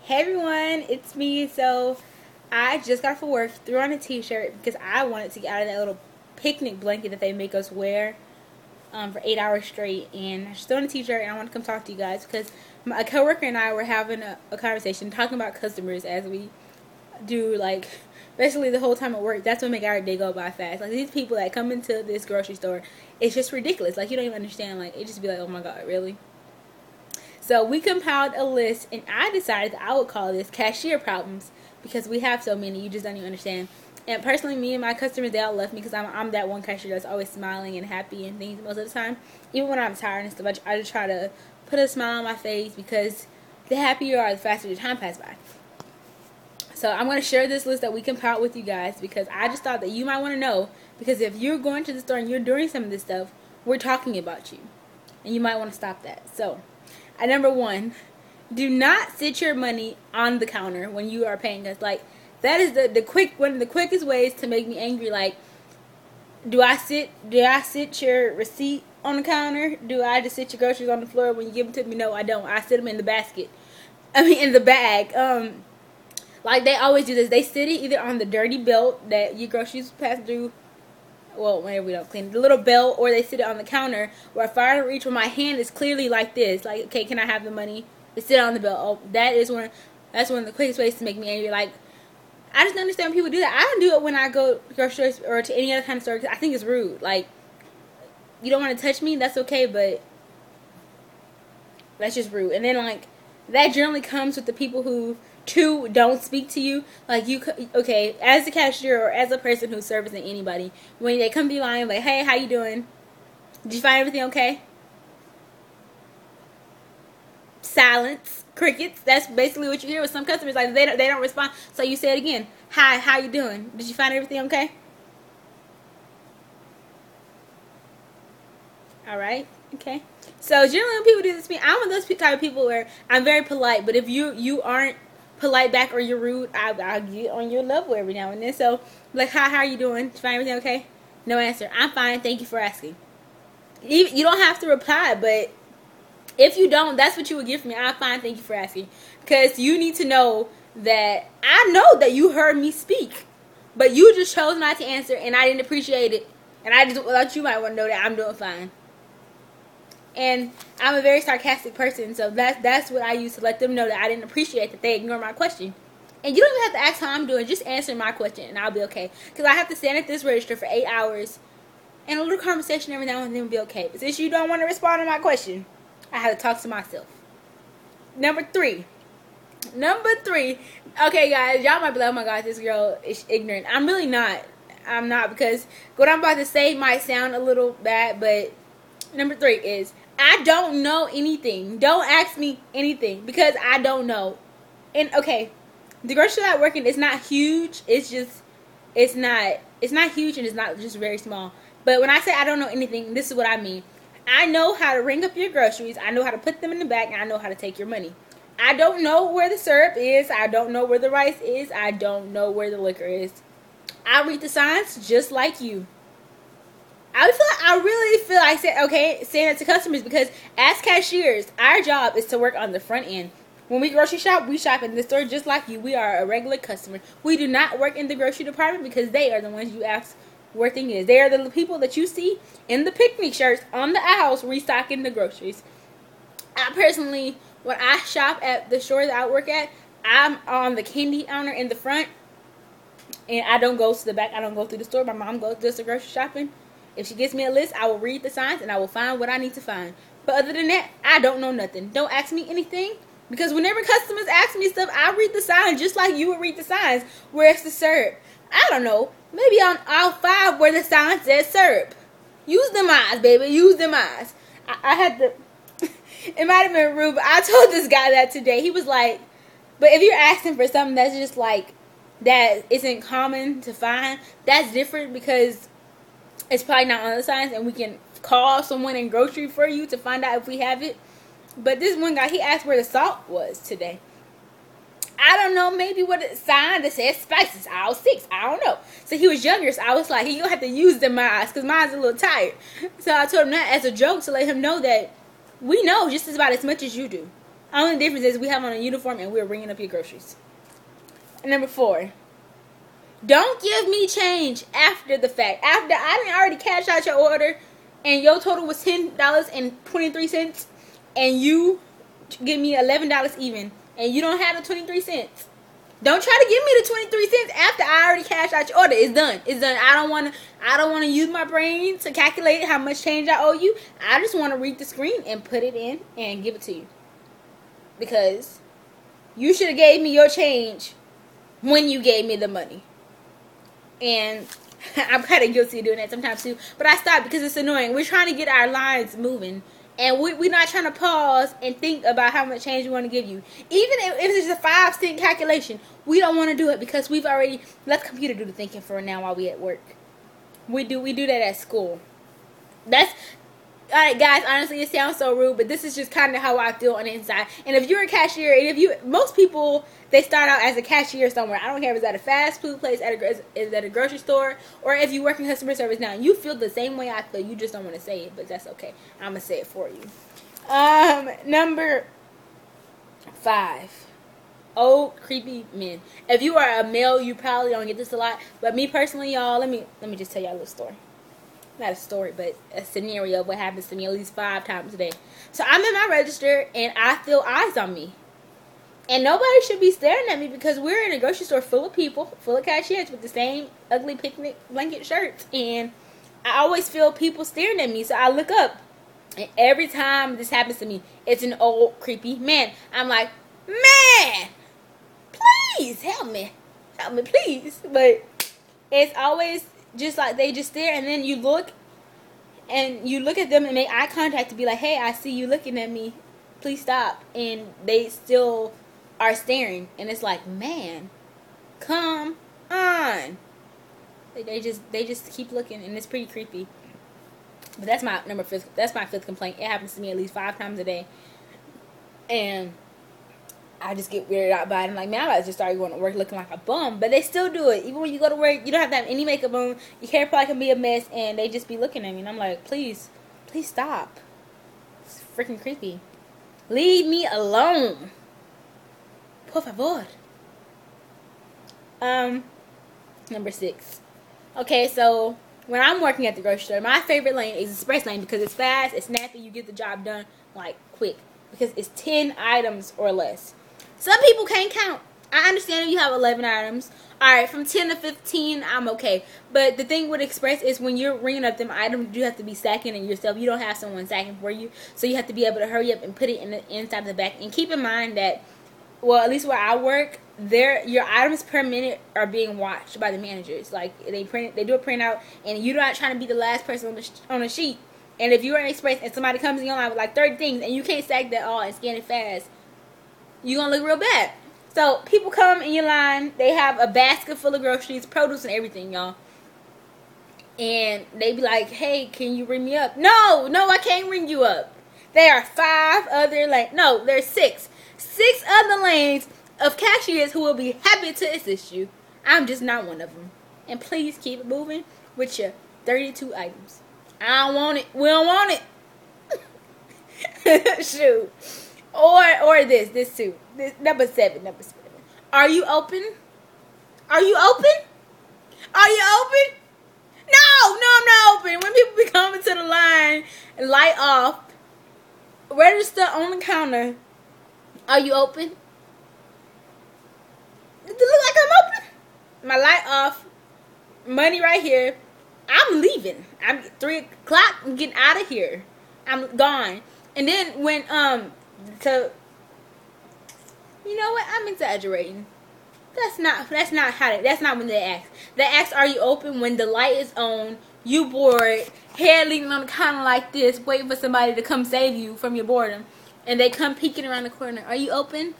Hey everyone, it's me. So I just got off of work, threw on a t-shirt because I wanted to get out of that little picnic blanket that they make us wear for 8 hours straight. And I just threw on a t-shirt and I want to come talk to you guys because my coworker and I were having a conversation talking about customers as we do, like, basically the whole time at work. That's what make our day go by fast. Like, these people that come into this grocery store, it's just ridiculous. Like, you don't even understand. Like, it just be like, oh my god, really? So we compiled a list, and I decided that I would call this Cashier Problems because we have so many, you just don't even understand. And personally, me and my customers, they all love me because I'm that one cashier that's always smiling and happy and things most of the time. Even when I'm tired and stuff, I just try to put a smile on my face because the happier you are, the faster the time passes by. So I'm going to share this list that we compiled with you guys because I just thought that you might want to know, because if you're going to the store and you're doing some of this stuff, we're talking about you. And you might want to stop that. So, at number 1, do not sit your money on the counter when you are paying us. Like, that is one of the quickest ways to make me angry. Like, do I sit your receipt on the counter? Do I just sit your groceries on the floor when you give them to me? No, I don't. I sit them in the basket. In the bag. Like, they always do this. They sit it either on the dirty belt that your groceries pass through. Well, whenever we don't clean it, the little belt, or they sit it on the counter where if I don't reach where my hand is clearly like this, like, okay, can I have the money? They sit on the belt. Oh, that's one of the quickest ways to make me angry. Like, I just don't understand when people do that. I don't do it when I go to grocery stores or to any other kind of store because I think it's rude. Like, you don't want to touch me, that's okay, but that's just rude. And then, like, that generally comes with the people who don't speak to you. Like, okay, as a cashier or as a person who's servicing anybody, when they come to your line, like, hey, how you doing? Did you find everything okay? Silence, crickets. That's basically what you hear with some customers. Like, they don't respond. So you say it again. Hi, how you doing? Did you find everything okay? All right. Okay. So generally when people do this to me, I'm one of those type of people where I'm very polite, but if you aren't polite back or you're rude, I'll get on your level every now and then. So, like, hi, how are you doing? Did you find everything okay? No answer. I'm fine. Thank you for asking. You don't have to reply, but if you don't, that's what you would get from me. I'm fine. Thank you for asking. Because you need to know that I know that you heard me speak, but you just chose not to answer, and I didn't appreciate it. And I just thought you might want to know that I'm doing fine. And I'm a very sarcastic person, so that's what I use to let them know that I didn't appreciate that they ignore my question. And you don't even have to ask how I'm doing. Just answer my question, and I'll be okay. Because I have to stand at this register for 8 hours, and a little conversation every now and then will be okay. But since you don't want to respond to my question, I have to talk to myself. Number three. Okay, guys, y'all might be like, oh my God, this girl is ignorant. I'm really not. I'm not, because what I'm about to say might sound a little bad, but number 3 is I don't know anything. Don't ask me anything because I don't know. And okay, the grocery store I work in is not huge. It's not huge, and it's not just very small. But when I say I don't know anything, this is what I mean. I know how to ring up your groceries. I know how to put them in the bag, and I know how to take your money. I don't know where the syrup is. I don't know where the rice is. I don't know where the liquor is. I read the signs just like you. I really feel like saying that to customers, because as cashiers, our job is to work on the front end. When we grocery shop, we shop in the store just like you. We are a regular customer. We do not work in the grocery department because they are the ones you ask where thing is. They are the people that you see in the picnic shirts on the aisles restocking the groceries. I personally, when I shop at the store that I work at, I'm on the candy counter in the front, and I don't go to the back. I don't go through the store. My mom does the grocery shopping. If she gives me a list, I will read the signs and I will find what I need to find. But other than that, I don't know nothing. Don't ask me anything, because whenever customers ask me stuff, I read the signs just like you would read the signs. Where's the syrup? I don't know. Maybe on aisle 5 where the sign says syrup. Use them eyes, baby. Use them eyes. I had to... It might have been rude, but I told this guy that today. He was like, but if you're asking for something that's just like, that isn't common to find, that's different, because it's probably not on the signs, and we can call someone in grocery for you to find out if we have it. But this one guy, he asked where the salt was today. I don't know, maybe what a sign that says spices, aisle 6. I don't know. So he was younger, so I was like, you'll have to use them eyes, because mine's a little tired. So I told him that as a joke to let him know that we know just about as much as you do. Only difference is we have on a uniform and we're ringing up your groceries. And number 4, don't give me change after the fact. After I didn't already cash out your order and your total was $10.23 and you give me $11 even and you don't have the 23 cents. Don't try to give me the 23 cents after I already cashed out your order. It's done. It's done. I don't want to use my brain to calculate how much change I owe you. I just want to read the screen and put it in and give it to you. Because you should have gave me your change when you gave me the money. And I'm kind of guilty of doing that sometimes too. But I stopped because it's annoying. We're trying to get our lines moving. And we're not trying to pause and think about how much change we want to give you. Even if it's just a 5-cent calculation, we don't want to do it because we've already let the computer do the thinking for now while we at work. We do that at school. That's alright, guys. Honestly, it sounds so rude, but this is just kind of how I feel on the inside. And if you're a cashier, and most people, they start out as a cashier somewhere. I don't care if it's at a fast food place, at a grocery store, or if you work in customer service now. You feel the same way I feel. You just don't want to say it, but that's okay. I'm gonna say it for you. Number 5. Old creepy men. If you are a male, you probably don't get this a lot. But me personally, y'all, let me just tell y'all a little story. Not a story, but a scenario of what happens to me at least 5 times a day. So I'm in my register and I feel eyes on me. And nobody should be staring at me because we're in a grocery store full of people, full of cashiers with the same ugly picnic blanket shirts. And I always feel people staring at me. So I look up. And every time this happens to me, it's an old creepy man. I'm like, man, please help me. Help me, please. But it's always just like they just stare, and then you look at them and make eye contact to be like, hey, I see you looking at me, please stop. And they still are staring, and it's like, man, come on. They just keep looking, and it's pretty creepy. But that's my that's my 5th complaint. It happens to me at least 5 times a day, and I just get weirded out by it. I'm like, man, I about to just start going to work looking like a bum. But they still do it. Even when you go to work, you don't have to have any makeup on. Your hair probably can be a mess, and they just be looking at me. And I'm like, please stop. It's freaking creepy. Leave me alone. Por favor. Number 6. Okay, so when I'm working at the grocery store, my favorite lane is express lane because it's fast, it's snappy, you get the job done like quick because it's 10 items or less. Some people can't count. I understand if you have 11 items. Alright, from 10 to 15, I'm okay. But the thing with Express is when you're ringing up them items, you have to be stacking it yourself. You don't have someone stacking for you. So you have to be able to hurry up and put it in the inside of the back. And keep in mind that, well, at least where I work, your items per minute are being watched by the managers. Like, they do a printout, and you're not trying to be the last person on the sheet. And if you're in Express and somebody comes in your line with like 30 things, and you can't stack that all and scan it fast, you're going to look real bad. So, people come in your line, they have a basket full of groceries, produce and everything, y'all. And they be like, hey, can you ring me up? No, I can't ring you up. There are 5 other lanes. No, there's 6. 6 other lanes of cashiers who will be happy to assist you. I'm just not one of them. And please keep it moving with your 32 items. I don't want it. We don't want it. Shoot. Or this too. This number 7. Are you open? Are you open? Are you open? No, I'm not open. When people be coming to the line and light off, register on the counter. Are you open? Does it look like I'm open? My light off. Money right here. I'm leaving. I'm 3 o'clock. I'm getting out of here. I'm gone. And then when you know what? I'm exaggerating. That's not when they ask. They ask, are you open when the light is on, you bored, head leaning on the counter like this, waiting for somebody to come save you from your boredom. And they come peeking around the corner. Are you open?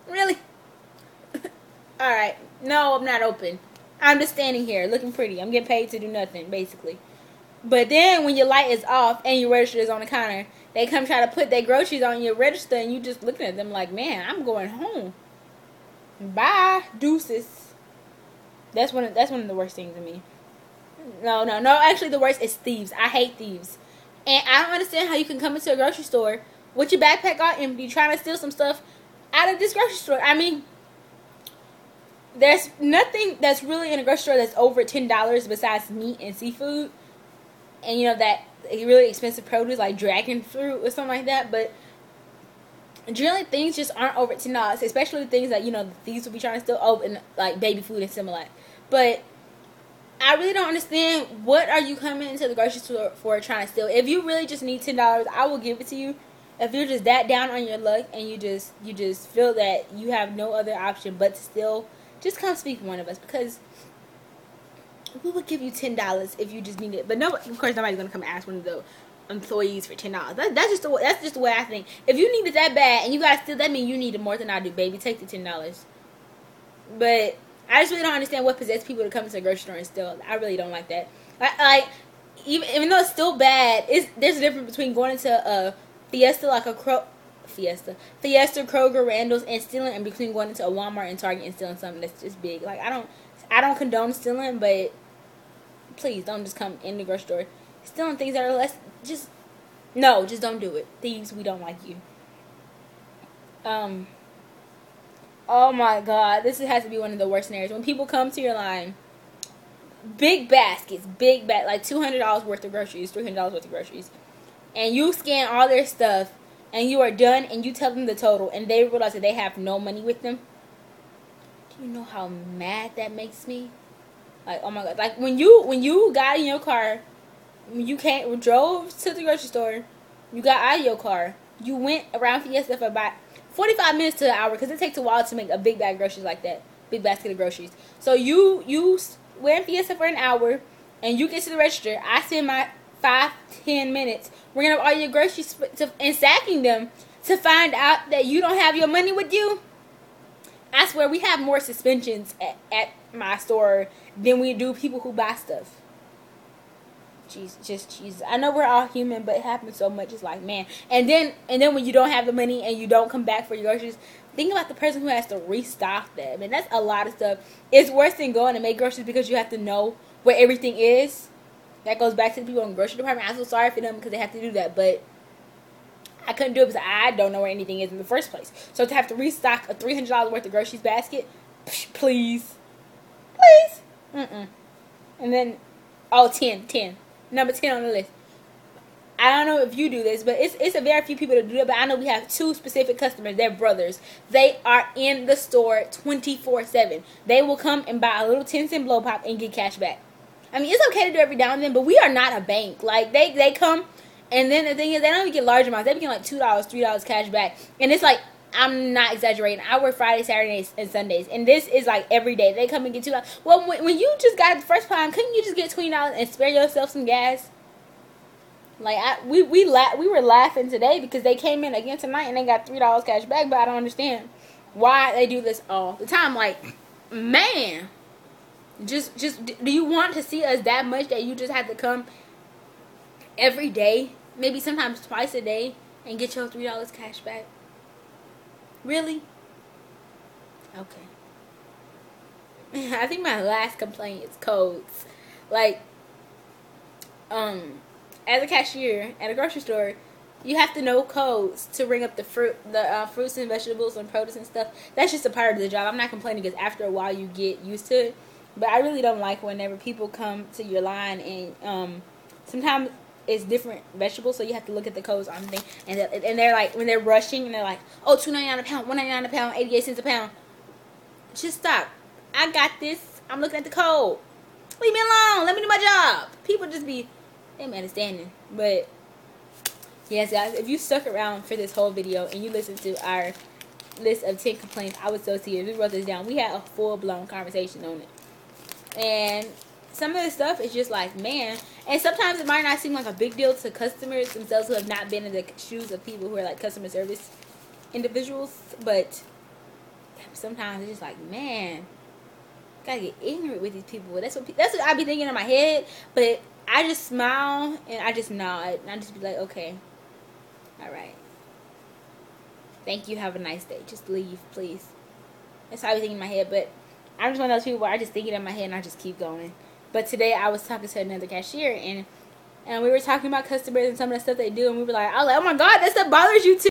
Really? Alright. No, I'm not open. I'm just standing here looking pretty. I'm getting paid to do nothing, basically. But then when your light is off and your register is on the counter, they come try to put their groceries on your register and you just looking at them like, man, I'm going home. Bye, deuces. That's one of the worst things to me. No. Actually, the worst is thieves. I hate thieves. And I don't understand how you can come into a grocery store with your backpack all empty, trying to steal some stuff out of this grocery store. I mean, there's nothing that's really in a grocery store that's over $10 besides meat and seafood. And, you know, that really expensive produce like dragon fruit or something like that. But generally, things just aren't over $10, especially things that, you know, thieves will be trying to steal. Oh, and like baby food and similar. But I really don't understand, what are you coming into the grocery store for trying to steal? If you really just need $10, I will give it to you. If you're just that down on your luck and you just feel that you have no other option but to steal, just come speak to one of us, because we would give you $10 if you just need it. But no, of course, nobody's gonna come ask one of the employees for $10. That's just the way I think. If you need it that bad and you gotta steal, that means you need it more than I do, baby. Take the $10. But I just really don't understand what possessed people to come into a grocery store and steal. I really don't like that. Like even though it's still bad, there's a difference between going into a Fiesta, like a Fiesta, Kroger, Randall's, and stealing, and between going into a Walmart and Target and stealing something that's just big. Like, I don't condone stealing, but please don't just come in the grocery store stealing things that are less. Just don't do it. Thieves, we don't like you. Oh my God, this has to be one of the worst scenarios. When people come to your line, big baskets, like $200 worth of groceries, $300 worth of groceries, and you scan all their stuff, and you are done, and you tell them the total, and they realize that they have no money with them. Do you know how mad that makes me? Like, oh my God, like when you got in your car, when you drove to the grocery store, you got out of your car, you went around Fiesta for about 45 minutes to an hour, because it takes a while to make a big bag of groceries like that. Big basket of groceries. So you went in Fiesta for an hour, and you get to the register. I spend my 5-10 minutes bringing up all your groceries and sacking them to find out that you don't have your money with you. I swear, we have more suspensions at my store than we do people who buy stuff. Jesus. I know we're all human, but it happens so much. It's like, man. And then when you don't have the money and you don't come back for your groceries, think about the person who has to restock them. And that's a lot of stuff. It's worse than going to make groceries because you have to know where everything is. That goes back to the people in the grocery department. I'm so sorry for them because they have to do that. But I couldn't do it because I don't know where anything is in the first place. So to have to restock a $300 worth of groceries basket, please. And then, 10. Number 10 on the list. I don't know if you do this, but it's a very few people that do it. But I know we have 2 specific customers. They're brothers. They are in the store 24/7. They will come and buy a little 10-cent blow pop and get cash back. I mean, it's okay to do every now and then, but we are not a bank. Like, they come, and then the thing is, they don't even get large amounts. They get like $2, $3 cash back. And it's like, I'm not exaggerating. I work Fridays, Saturdays, and Sundays. And this is like every day. They come and get $2. Well, when you just got it the first time, couldn't you just get $20 and spare yourself some gas? Like, we were laughing today because they came in again tonight and they got $3 cash back. But I don't understand why they do this all the time. Like, man, just do you want to see us that much that you just have to come every day, maybe sometimes twice a day, and get your $3 cash back? Really? Okay. I think my last complaint is codes. Like, as a cashier at a grocery store, you have to know codes to ring up the fruits and vegetables and produce and stuff. That's just a part of the job. I'm not complaining because after a while you get used to it. But I really don't like whenever people come to your line and sometimes it's different vegetables, so you have to look at the codes on the thing. And they're like, when they're rushing, and they're like, oh, $2.99 a pound, $1.99 a pound, 88 cents a pound. Just stop. I got this. I'm looking at the code. Leave me alone. Let me do my job. People just be, they're understanding. But, yes, guys, if you stuck around for this whole video and you listened to our list of 10 complaints, I was so serious. We wrote this down. We had a full-blown conversation on it. And some of the stuff is just like, man. And sometimes it might not seem like a big deal to customers themselves who have not been in the shoes of people who are like customer service individuals. But sometimes it's just like, man, gotta get ignorant with these people. That's what I be thinking in my head. But I just smile and I just nod and I just be like, okay, all right, thank you, have a nice day, just leave, please. That's how I be thinking in my head. But I'm just one of those people where I just think it in my head and I just keep going. But today I was talking to another cashier, and and we were talking about customers and some of the stuff they do, and we were like, I was like, oh my god, that stuff bothers you too.